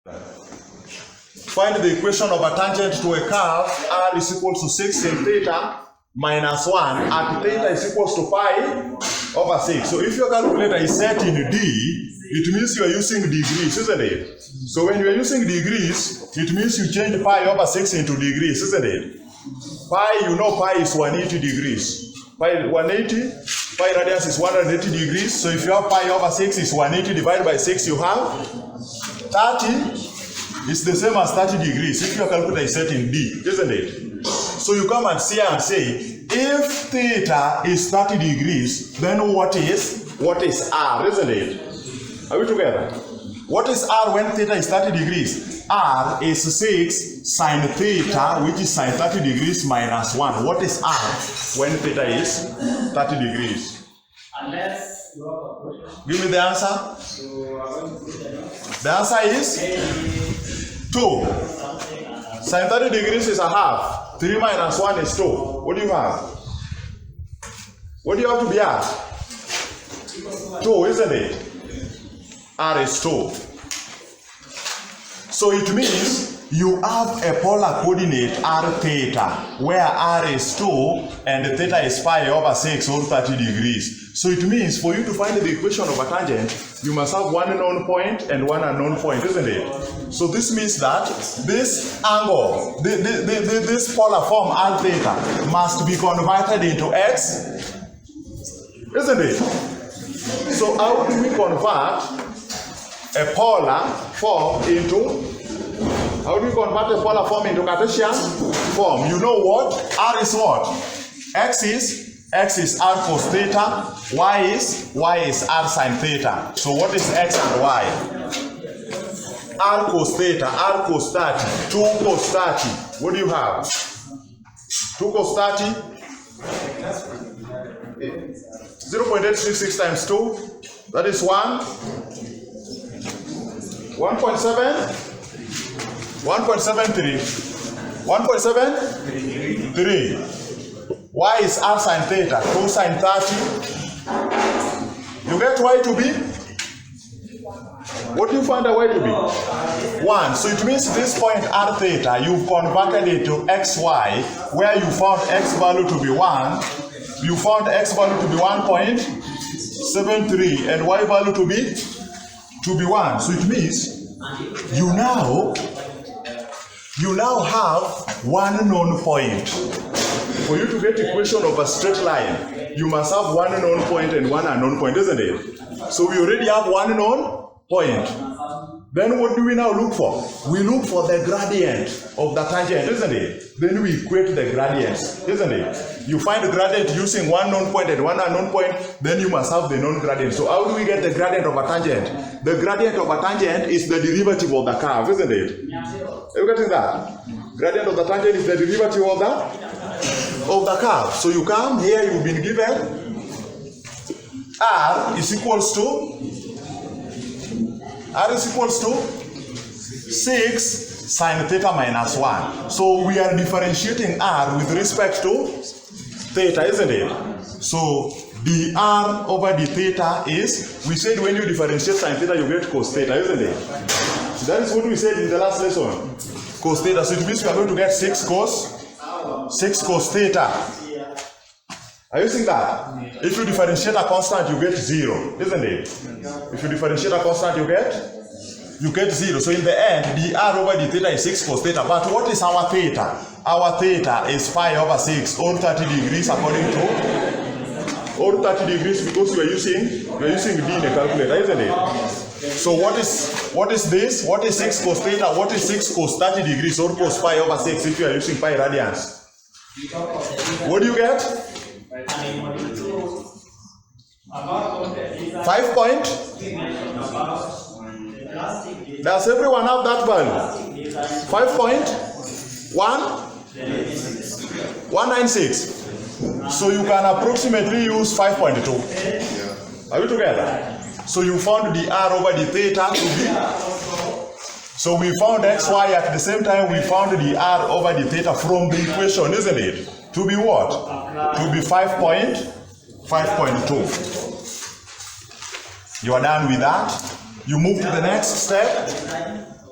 Find the equation of a tangent to a curve r is equal to 6 sin theta minus 1 at theta is equal to pi over 6. So if your calculator is set in D, it means you are using degrees, isn't it? So when you are using degrees, it means you change pi over 6 into degrees, isn't it? Pi, you know pi is 180 degrees. Pi 180, pi radius is 180 degrees. So if you have pi over 6 is 180 divided by 6, you have 30. It's the same as 30 degrees if your calculator is set in D, isn't it? So you come and see and say, if theta is 30 degrees, then what is R, isn't it? Are we together? What is R when theta is 30 degrees? R is 6 sine theta, which is sine 30 degrees minus 1. What is R when theta is 30 degrees? Unless you have a question. Give me the answer. The answer is 2. Sine 30 degrees is a half. 3 minus 1 is 2. What do you have? What do you have to be at? 2, isn't it? R is 2. So it means you have a polar coordinate r theta, where r is 2 and theta is pi over 6 or 30 degrees. So it means for you to find the equation of a tangent, you must have one known point and one unknown point, isn't it? So this means that this angle, this polar form r theta must be converted into x, isn't it? So how do we convert a polar form into Cartesian form? You know what? R is what? X is r cos theta, y is r sin theta. So what is x and y? R cos theta, r cos 30, 2 cos 30. What do you have? 2 cos 30? 0.866 times 2, that is 1. 1.7? 1.73. 1.73. Y is r sin theta, 2 sin 30. You get y to be? What do you find a y to be? 1. So it means this point r theta, you've converted it to xy, where you found x value to be 1. You found x value to be 1.73 and y value to be 1. So it means you now have one known point. For you to get equation of a straight line, you must have one known point and one unknown point, isn't it? So we already have one known point. Then what do we now look for? We look for the gradient of the tangent, isn't it? Then we equate the gradients, isn't it? You find the gradient using one known point and one unknown point, then you must have the known gradient. So how do we get the gradient of a tangent? The gradient of a tangent is the derivative of the curve, isn't it? Are you getting that? Gradient of the tangent is the derivative of the curve. So you come here, you've been given r is equals to 6 sine theta minus 1. So we are differentiating r with respect to theta, isn't it? So the r over the theta is, we said when you differentiate sine theta, you get cos theta, isn't it? So that is what we said in the last lesson. Cos theta. So it means we are going to get 6 cos theta. Are you seeing that? If you differentiate a constant, you get 0, isn't it? If you differentiate a constant, you get 0. So in the end, the r over the theta is 6 cos theta. But what is our theta? Our theta is pi over 6 or 30 degrees according to, or 30 degrees because we are using D in the calculator, isn't it? So what is this? What is 6 cos theta? What is 6 cos 30 degrees or cos pi over 6 if you are using pi radians? What do you get? 5 point? Does everyone have that value? 5.196. So you can approximately use 5.2. Are we together? So you found the r over the theta to be. So we found xy at the same time we found the r over the theta from the equation, isn't it? To be what? To be 5.2. You are done with that. You move to the next step.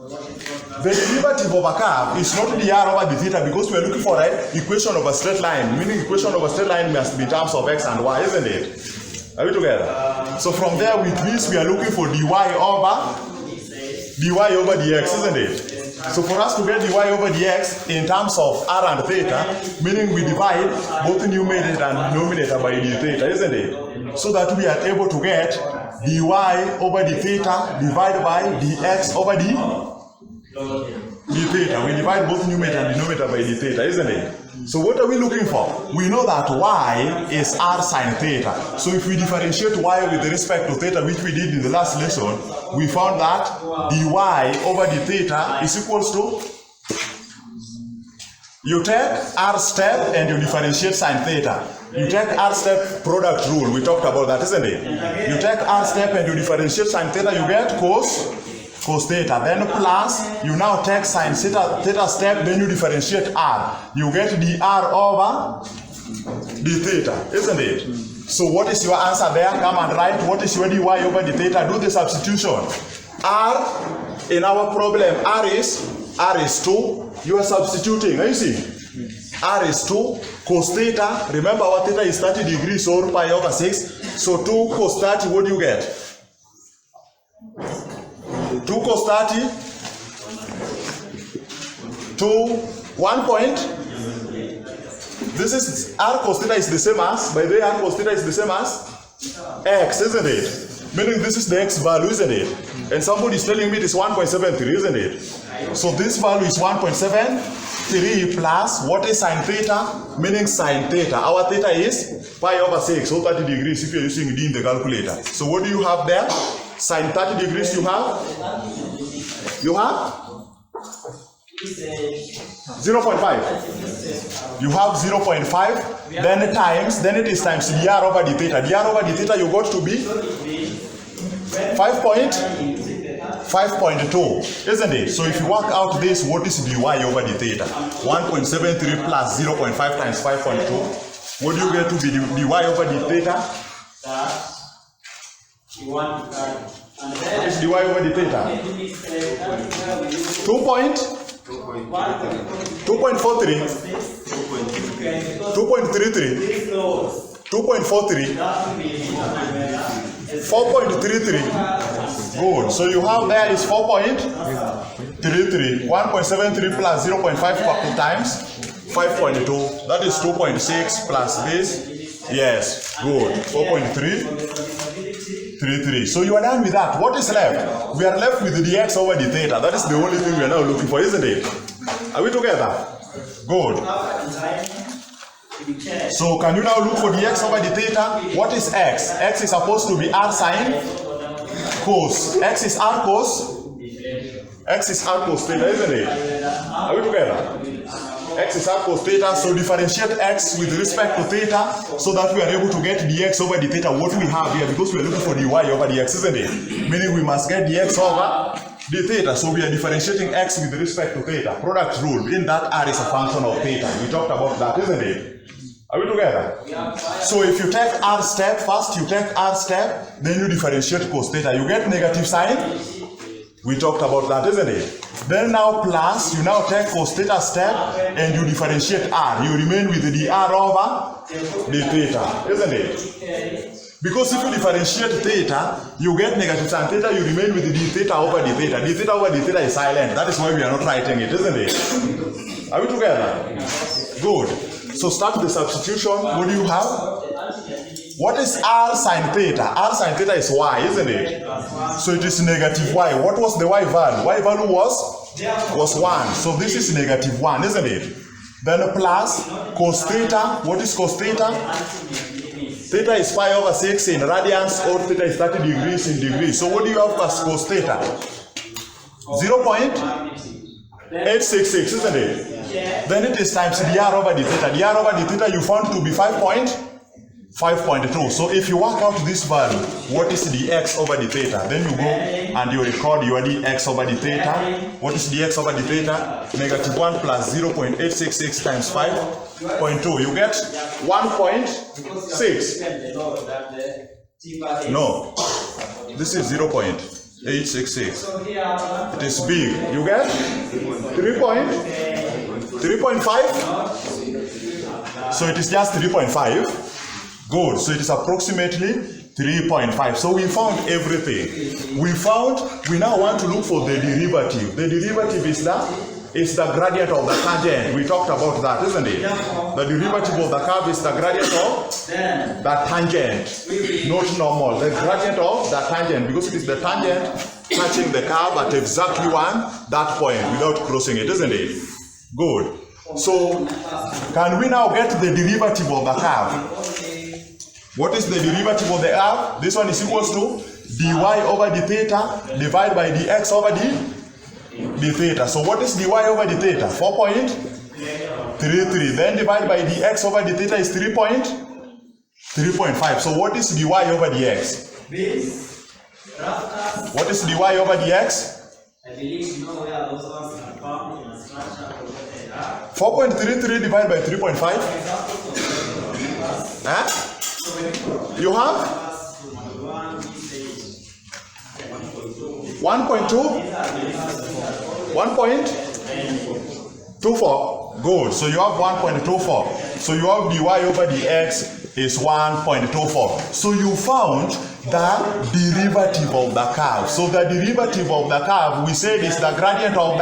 The derivative of a curve is not the r over the theta because we are looking for an equation of a straight line, meaning equation of a straight line must be in terms of x and y, isn't it? Are we together? So from there, with this, we are looking for dy over dx, isn't it? So for us to get dy over dx in terms of r and theta, meaning we divide both numerator and denominator by the theta, isn't it? So that we are able to get dy over the theta divided by dx over the theta. We divide both numerator and denominator by the theta, isn't it? So what are we looking for? We know that y is r sine theta. So if we differentiate y with respect to theta, which we did in the last lesson, we found that dy over the theta is equals to, you take r step and you differentiate sine theta. You take r step product rule, we talked about that, isn't it? You take r step and you differentiate sine theta, you get cos theta. Then plus, you now take sine theta step, then you differentiate r. You get the r over the theta, isn't it? So what is your answer there? Come and write. What is your dy over the theta? Do the substitution. R, in our problem, r is 2. You are substituting, you see? R is 2. Cos theta, remember our theta is 30 degrees or pi over 6. So 2 cos 30, what do you get? 2 cos 30 to 1 point. This is r cos theta is the same as, by the way, r cos theta is the same as x, isn't it? Meaning this is the x value, isn't it? And somebody is telling me it is 1.73, isn't it? So this value is 1.73 plus what is sine theta? Meaning sine theta. Our theta is pi over 6, so 30 degrees if you're using D in the calculator. So what do you have there? Sine 30 degrees you have? 0.5. You have 0.5, then times, then it is times dr over the theta. Dr over the theta you got to be 5.2, isn't it? So if you work out this, what is dy over the theta? 1.73 plus 0.5 times 5.2. What do you get to be dy over the theta? What is dy over the theta? 2.43, 2.33, 2.43, 4.33. Good. So you have there is 4.33. 1.73 plus 0.5 times 5.2. That is 2.6 plus this. Yes. Good. 4.333. So you are done with that. What is left? We are left with the dx over the theta. That is the only thing we are now looking for, isn't it? Are we together? Good. So can you now look for dx over the theta? What is x? X is supposed to be r sine cos. X is r cos. X is r cos theta, isn't it? Are we together? X is r cos theta. So differentiate x with respect to theta so that we are able to get dx over the theta. What we have here, because we are looking for dy over dx, isn't it? Meaning we must get dx over the theta. So we are differentiating x with respect to theta. Product rule, in that r is a function of theta. We talked about that, isn't it? Are we together? So if you take r step, first you take r step, then you differentiate cos theta. You get negative sign. We talked about that, isn't it? Then now plus, you now take cos theta step and you differentiate r. You remain with the r over the theta, isn't it? Because if you differentiate theta, you get negative sin theta, you remain with the theta over the theta. The theta over the theta is silent. That is why we are not writing it, isn't it? Are we together? Good. So start the substitution. What do you have? What is r sine theta? R sine theta is y, isn't it? So it is negative y. What was the y value? Y value was 1. So this is negative 1, isn't it? Then plus cos theta. What is cos theta? Theta is pi over 6 in radians, or theta is 30 degrees in degrees. So what do you have as cos theta? 0.866, isn't it? Then it is times dr over the theta. Dr over the theta you found to be 5.2. So if you work out this value, what is the x over the theta? Then you go and you record your dx over the theta. What is dx over the theta? Negative 1 plus 0.866 times 5.2. You get 1.6. No, this is 0. 866. So here, It is big. You get 3.5? So it is just 3.5. Good. So it is approximately 3.5. So we found everything. We now want to look for the derivative. The derivative is the gradient of the tangent. We talked about that, isn't it? The derivative of the curve is the gradient of the tangent, not normal. The gradient of the tangent, because it is the tangent touching the curve at exactly that point without crossing it, isn't it? Good. So, can we now get the derivative of the curve? What is the derivative of the curve? This one is equals to dy over d theta divided by dx over d theta. So what is dy over d theta? 4.33. Then divided by dx over d theta is 3.5. So what is dy over dx? What is dy over dx? I believe you know where those ones are found in a structure of what they are. 4.33 divided by 3.5? Huh? You have 1.2? 1.24. Good. So you have 1.24. So you have dy over dx is 1.24. So you found the derivative of the curve. So the derivative of the curve, we said, is the gradient of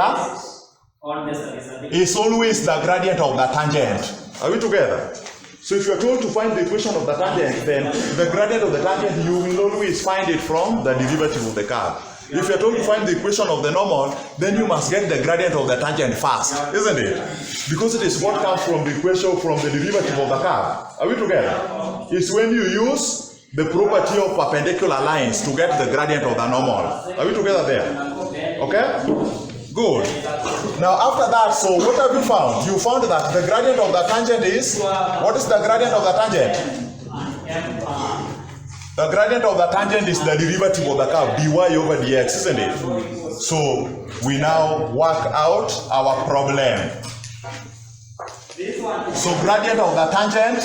is always the gradient of the tangent. Are we together? So if you are told to find the equation of the tangent, then the gradient of the tangent, you will always find it from the derivative of the curve. If you are told to find the equation of the normal, then you must get the gradient of the tangent first, isn't it? Because it is what comes from the equation from the derivative of the curve. Are we together? It's when you use the property of perpendicular lines to get the gradient of the normal. Are we together there? Okay? Good. Now after that, so what have you found? You found that the gradient of the tangent is, what is the gradient of the tangent? The gradient of the tangent is the derivative of the curve, dy over dx, isn't it? So we now work out our problem. So gradient of the tangent,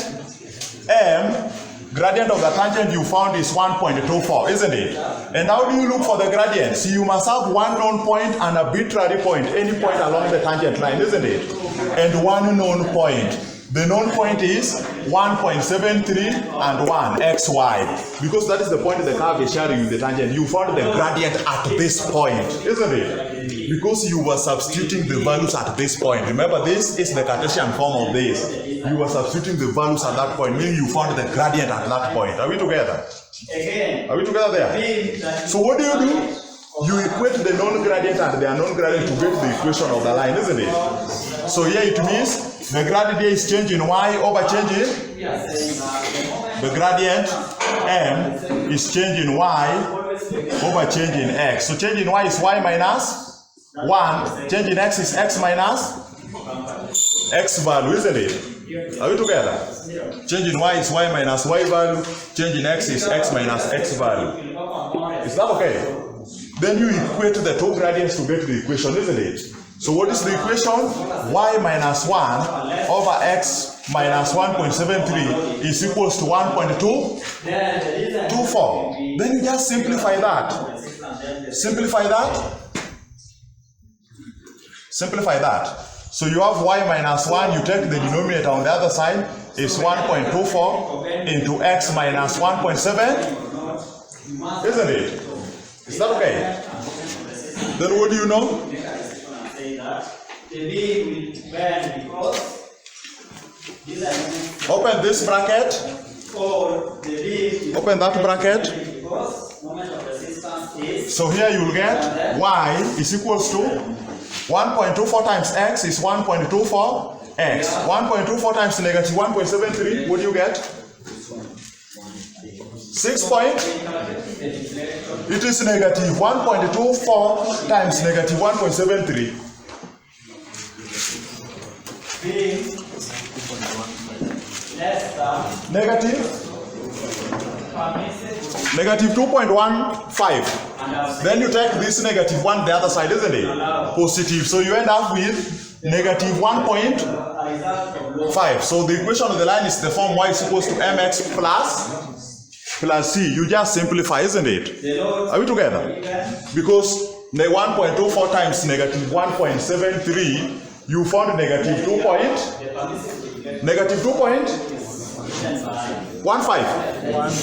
gradient of the tangent you found is 1.24, isn't it? And how do you look for the gradient? See, you must have one known point and an arbitrary point, any point along the tangent line, isn't it? And one known point. The known point is 1.73 and 1, xy. Because that is the point the curve is sharing with the tangent. You found the gradient at this point, isn't it? Because you were substituting the values at this point. Remember, this is the Cartesian form of this. You were substituting the values at that point, meaning you found the gradient at that point. Are we together? Are we together there? So what do? You equate the known gradient and the unknown gradient to get the equation of the line, isn't it? So here it means the gradient is changing y over changing. The gradient m is changing y over changing x. So changing y is y minus 1. Changing x is x minus x value, isn't it? Are we together? Changing y is y minus y value. Changing x is x minus x value. Is that okay? Then you equate the two gradients to get the equation, isn't it? So what is the equation? Y minus 1 over x minus 1.73 is equals to 1.224. Then you just simplify that. Simplify that. Simplify that. So you have y minus 1, you take the denominator on the other side, is 1.24 into x minus 1.7, isn't it? Is that okay? Then what do you know? Open this bracket. Open that bracket. So here you will get y is equals to 1.24 times x is 1.24 x. 1.24 times negative 1.73, what do you get? 6 point? It is negative 1.24 times negative 1.73. Negative 2.15. Then you take this negative 1 the other side, isn't it? Positive. So you end up with negative 1.5. So the equation of the line is the form y is equals to mx plus plus c. You just simplify, isn't it? The Lord Are we together? given Because 1.24 times negative 1.73, you found negative 2 point, the permissive negative 2.15.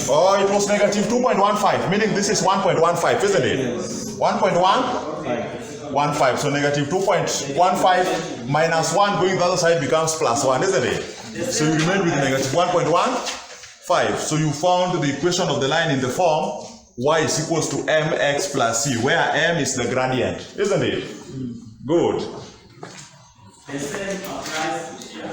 Oh, it was negative 2.15, meaning this is 1.15, isn't it? 1.115. So negative 2.15 minus 1 going the other side becomes plus 1, isn't it? So you remain with negative 1.15. So you found the equation of the line in the form y is equals to mx plus c, where m is the gradient, isn't it? Good. The same applies to here.